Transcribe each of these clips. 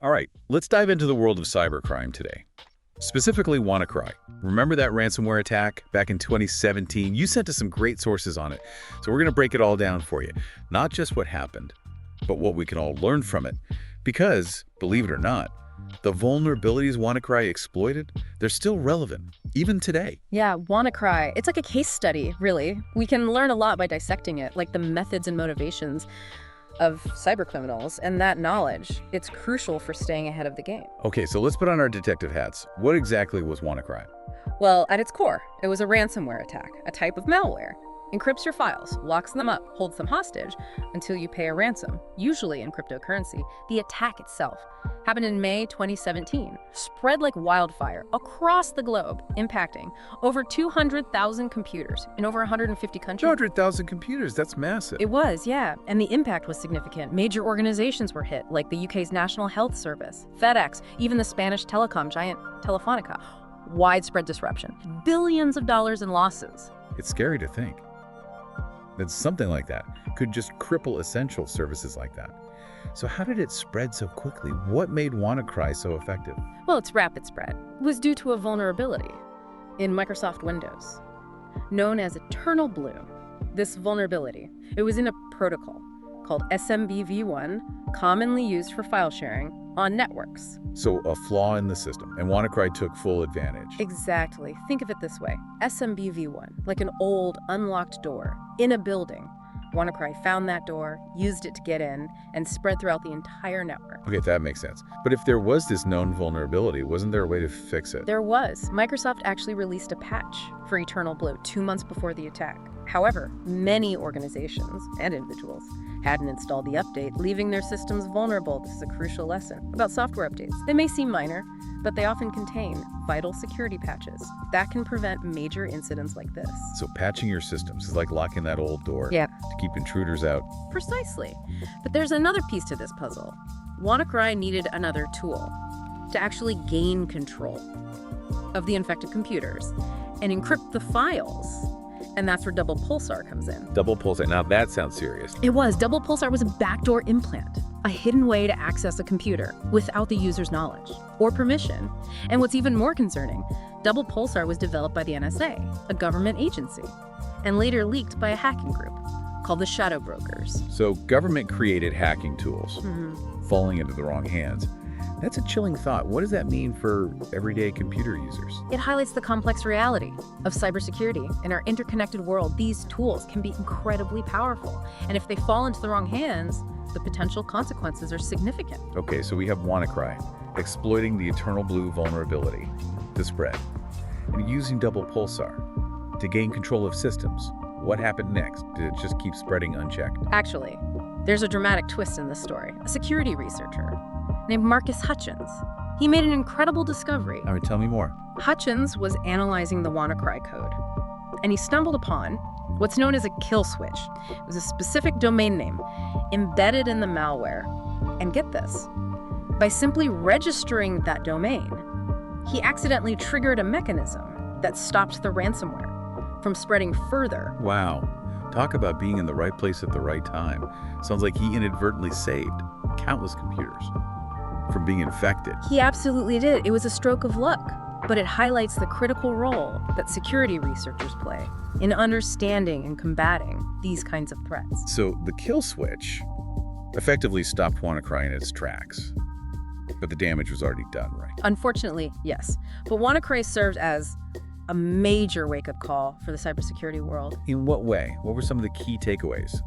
All right, let's dive into the world of cybercrime today. Specifically, WannaCry. Remember that ransomware attack back in 2017? You sent us some great sources on it, so we're going to break it all down for you. Not just what happened, but what we can all learn from it. Because, believe it or not, the vulnerabilities WannaCry exploited, they're still relevant, even today. Yeah, WannaCry. It's like a case study, really. We can learn a lot by dissecting it, like the methods and motivations of cybercriminals, and that knowledge, it's crucial for staying ahead of the game. Okay, so let's put on our detective hats. What exactly was WannaCry? Well, at its core, it was a ransomware attack, a type of malware. Encrypts your files, locks them up, holds them hostage until you pay a ransom, usually in cryptocurrency. The attack itself happened in May 2017, spread like wildfire across the globe, impacting over 200,000 computers in over 150 countries. 200,000 computers, that's massive. It was, yeah, and the impact was significant. Major organizations were hit, like the UK's National Health Service, FedEx, even the Spanish telecom giant Telefonica. Widespread disruption, billions of dollars in losses. It's scary to think that something like that could just cripple essential services like that. So how did it spread so quickly? What made WannaCry so effective? Well, its rapid spread was due to a vulnerability in Microsoft Windows, known as EternalBlue. This vulnerability, it was in a protocol called SMBv1, commonly used for file sharing on networks. So a flaw in the system, and WannaCry took full advantage. Exactly. Think of it this way. SMBv1, like an old, unlocked door in a building. WannaCry found that door, used it to get in, and spread throughout the entire network. Okay, that makes sense. But if there was this known vulnerability, wasn't there a way to fix it? There was. Microsoft actually released a patch for EternalBlue 2 months before the attack. However, many organizations and individuals hadn't installed the update, leaving their systems vulnerable. This is a crucial lesson about software updates. They may seem minor, but they often contain vital security patches that can prevent major incidents like this. So patching your systems is like locking that old door Yeah. to keep intruders out. Precisely. But there's another piece to this puzzle. WannaCry needed another tool to actually gain control of the infected computers and encrypt the files. And that's where double pulsar comes in. Double pulsar, now that sounds serious. It was. Double pulsar was a backdoor implant, a hidden way to access a computer without the user's knowledge or permission. And what's even more concerning, double pulsar was developed by the NSA, a government agency, and later leaked by a hacking group called the Shadow Brokers. So government-created hacking tools falling into the wrong hands. That's a chilling thought. What does that mean for everyday computer users? It highlights the complex reality of cybersecurity. In our interconnected world, these tools can be incredibly powerful. And if they fall into the wrong hands, the potential consequences are significant. Okay, so we have WannaCry exploiting the EternalBlue vulnerability to spread and using double pulsar to gain control of systems. What happened next? Did it just keep spreading unchecked? Actually, there's a dramatic twist in this story. A security researcher named Marcus Hutchins. He made an incredible discovery. All right, tell me more. Hutchins was analyzing the WannaCry code, and he stumbled upon what's known as a kill switch. It was a specific domain name embedded in the malware. And get this, by simply registering that domain, he accidentally triggered a mechanism that stopped the ransomware from spreading further. Wow. Talk about being in the right place at the right time. Sounds like he inadvertently saved countless computers from being infected. He absolutely did. It was a stroke of luck, but it highlights the critical role that security researchers play in understanding and combating these kinds of threats. So the kill switch effectively stopped WannaCry in its tracks, but the damage was already done, right? Unfortunately, yes. But WannaCry served as a major wake-up call for the cybersecurity world. In what way? What were some of the key takeaways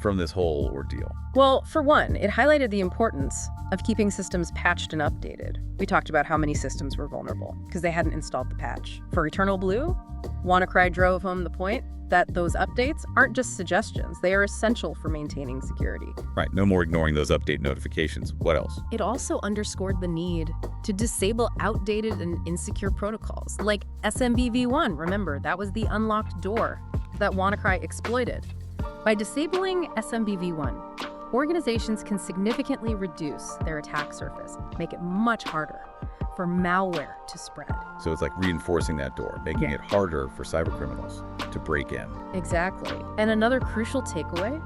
from this whole ordeal? Well, for one, it highlighted the importance of keeping systems patched and updated. We talked about how many systems were vulnerable because they hadn't installed the patch. For EternalBlue, WannaCry drove home the point that those updates aren't just suggestions, they are essential for maintaining security. Right, no more ignoring those update notifications. What else? It also underscored the need to disable outdated and insecure protocols, like SMBv1. Remember, that was the unlocked door that WannaCry exploited. By disabling SMBv1, organizations can significantly reduce their attack surface, make it much harder for malware to spread. So it's like reinforcing that door, making it harder for cybercriminals to break in. Exactly. And another crucial takeaway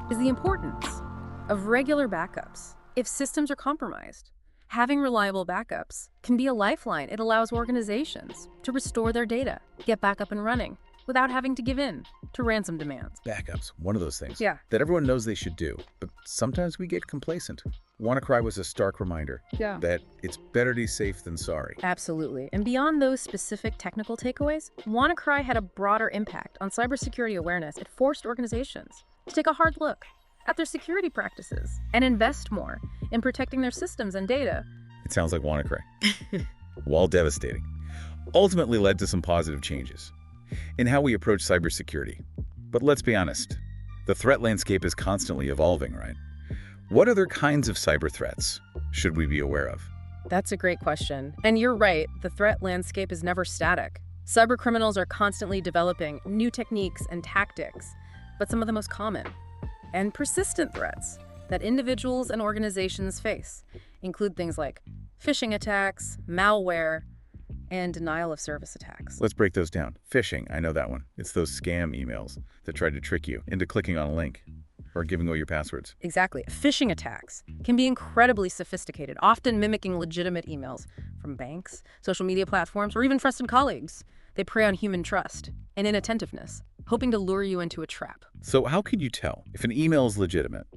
is the importance of regular backups. If systems are compromised, Having reliable backups can be a lifeline. It allows organizations to restore their data, get back up and running, without having to give in to ransom demands. Backups, one of those things Yeah. that everyone knows they should do, but sometimes we get complacent. WannaCry was a stark reminder that it's better to be safe than sorry. Absolutely. And beyond those specific technical takeaways, WannaCry had a broader impact on cybersecurity awareness. It forced organizations to take a hard look at their security practices and invest more in protecting their systems and data. It sounds like WannaCry. While devastating, ultimately led to some positive changes in how we approach cybersecurity. But let's be honest, the threat landscape is constantly evolving, right? What other kinds of cyber threats should we be aware of? That's a great question. And you're right, the threat landscape is never static. Cybercriminals are constantly developing new techniques and tactics, but some of the most common and persistent threats that individuals and organizations face include things like phishing attacks, malware, and denial of service attacks. Let's break those down. Phishing, I know that one. It's those scam emails that try to trick you into clicking on a link or giving away your passwords. Exactly. Phishing attacks can be incredibly sophisticated, often mimicking legitimate emails from banks, social media platforms, or even trusted colleagues. They prey on human trust and inattentiveness, hoping to lure you into a trap. So how can you tell if an email is legitimate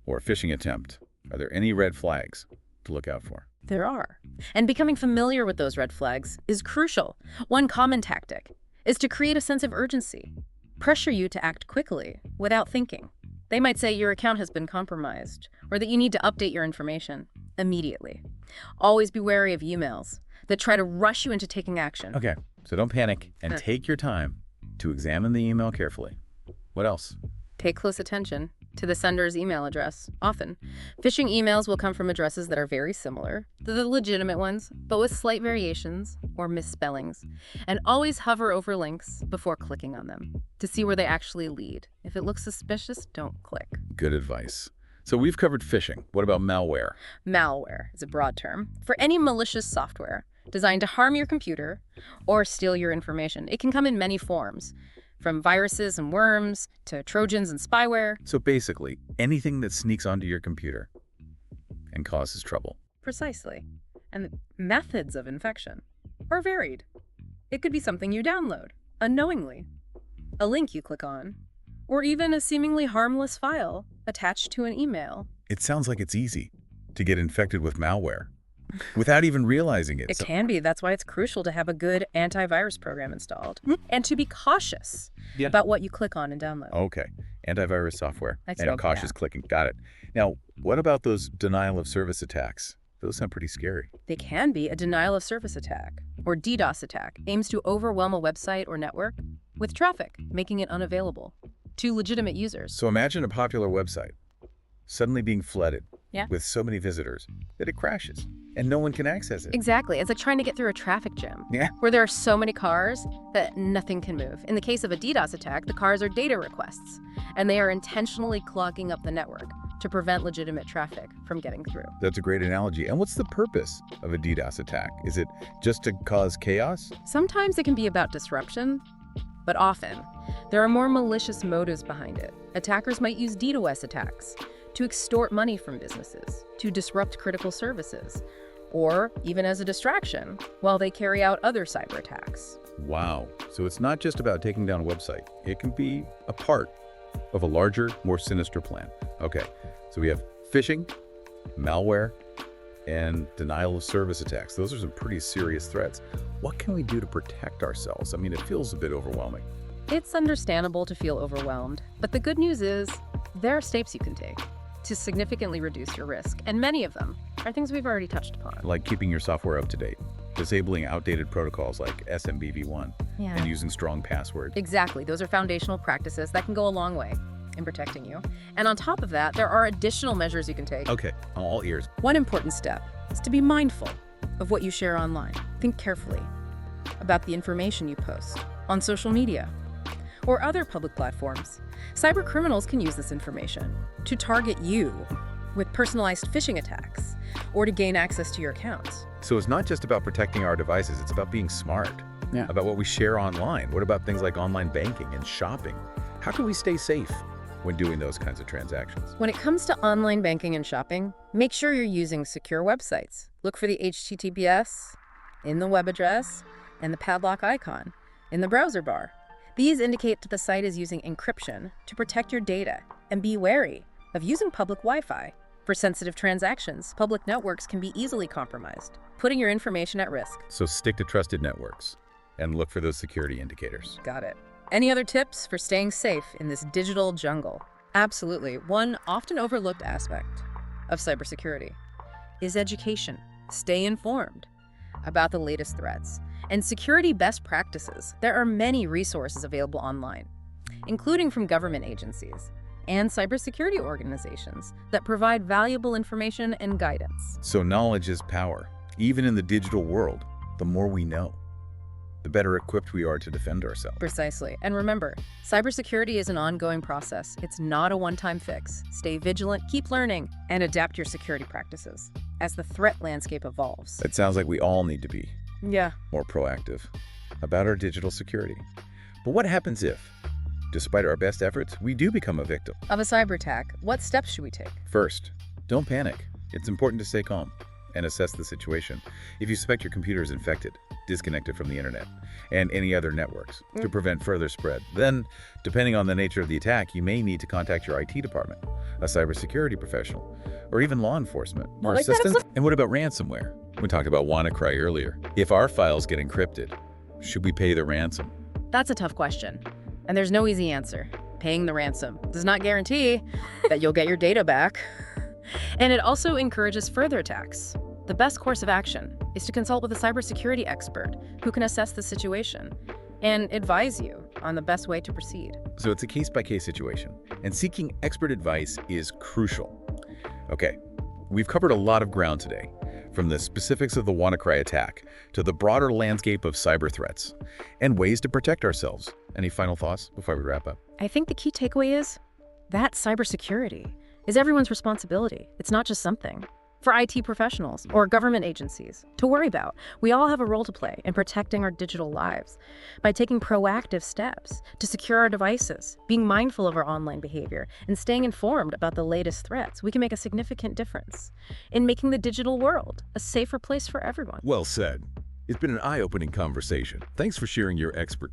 or a phishing attempt? Are there any red flags to look out for? There are. And becoming familiar with those red flags is crucial. One common tactic is to create a sense of urgency, pressure you to act quickly without thinking. They might say your account has been compromised or that you need to update your information immediately. Always be wary of emails that try to rush you into taking action. Okay, so don't panic and take your time to examine the email carefully. What else? Pay close attention to the sender's email address. Often, phishing emails will come from addresses that are very similar to the legitimate ones, but with slight variations or misspellings. And always hover over links before clicking on them to see where they actually lead. If it looks suspicious, don't click. Good advice. So we've covered phishing. What about malware? Malware is a broad term for any malicious software designed to harm your computer or steal your information. It can come in many forms, from viruses and worms to Trojans and spyware. So basically, anything that sneaks onto your computer and causes trouble. Precisely. And the methods of infection are varied. It could be something you download unknowingly, a link you click on, or even a seemingly harmless file attached to an email. It sounds like it's easy to get infected with malware without even realizing it. It can be. That's why it's crucial to have a good antivirus program installed and to be cautious about what you click on and download. Okay. Antivirus software That's and okay. cautious clicking. Got it. Now, what about those denial of service attacks? Those sound pretty scary. They can be. A denial of service attack, or DDoS attack, aims to overwhelm a website or network with traffic, making it unavailable to legitimate users. So imagine a popular website suddenly being flooded Yeah. with so many visitors that it crashes and no one can access it. Exactly. It's like trying to get through a traffic jam Yeah. where there are so many cars that nothing can move. In the case of a DDoS attack, the cars are data requests, and they are intentionally clogging up the network to prevent legitimate traffic from getting through. That's a great analogy. And what's the purpose of a DDoS attack? Is it just to cause chaos? Sometimes it can be about disruption, but often there are more malicious motives behind it. Attackers might use DDoS attacks to extort money from businesses, to disrupt critical services, or even as a distraction while they carry out other cyber attacks. Wow. So it's not just about taking down a website. It can be a part of a larger, more sinister plan. Okay. So we have phishing, malware, and denial of service attacks. Those are some pretty serious threats. What can we do to protect ourselves? I mean, it feels a bit overwhelming. It's understandable to feel overwhelmed, but the good news is there are steps you can take to significantly reduce your risk, and many of them are things we've already touched upon. Like keeping your software up to date, disabling outdated protocols like SMBv1, and using strong passwords. Exactly. Those are foundational practices that can go a long way in protecting you. And on top of that, there are additional measures you can take. Okay, I'm all ears. One important step is to be mindful of what you share online. Think carefully about the information you post on social media or other public platforms. Cyber criminals can use this information to target you with personalized phishing attacks or to gain access to your accounts. So it's not just about protecting our devices, it's about being smart about what we share online. What about things like online banking and shopping? How can we stay safe when doing those kinds of transactions. When it comes to online banking and shopping, make sure you're using secure websites. Look for the HTTPS in the web address and the padlock icon in the browser bar. These indicate that the site is using encryption to protect your data, and be wary of using public Wi-Fi. For sensitive transactions, public networks can be easily compromised, putting your information at risk. So stick to trusted networks and look for those security indicators. Got it. Any other tips for staying safe in this digital jungle? Absolutely. One often overlooked aspect of cybersecurity is education. Stay informed about the latest threats and security best practices. There are many resources available online, including from government agencies and cybersecurity organizations that provide valuable information and guidance. So knowledge is power. Even in the digital world, the more we know, the better equipped we are to defend ourselves. Precisely. And remember, cybersecurity is an ongoing process. It's not a one-time fix. Stay vigilant, keep learning, and adapt your security practices as the threat landscape evolves. It sounds like we all need to be Yeah. more proactive about our digital security. But what happens if, despite our best efforts, we do become a victim? Of a cyber attack, what steps should we take? First, don't panic. It's important to stay calm and assess the situation. If you suspect your computer is infected, disconnect it from the internet and any other networks to prevent further spread. Then, depending on the nature of the attack, you may need to contact your IT department, a cybersecurity professional, or even law enforcement or Like that assistance. And what about ransomware? We talked about WannaCry earlier. If our files get encrypted, should we pay the ransom? That's a tough question, and there's no easy answer. Paying the ransom does not guarantee that you'll get your data back, and it also encourages further attacks. The best course of action is to consult with a cybersecurity expert who can assess the situation and advise you on the best way to proceed. So it's a case-by-case situation, and seeking expert advice is crucial. Okay, we've covered a lot of ground today, from the specifics of the WannaCry attack to the broader landscape of cyber threats and ways to protect ourselves. Any final thoughts before we wrap up? I think the key takeaway is that cybersecurity is everyone's responsibility. It's not just something for IT professionals or government agencies to worry about. We all have a role to play in protecting our digital lives by taking proactive steps to secure our devices, being mindful of our online behavior, and staying informed about the latest threats. We can make a significant difference in making the digital world a safer place for everyone. Well said. It's been an eye-opening conversation. Thanks for sharing your expertise.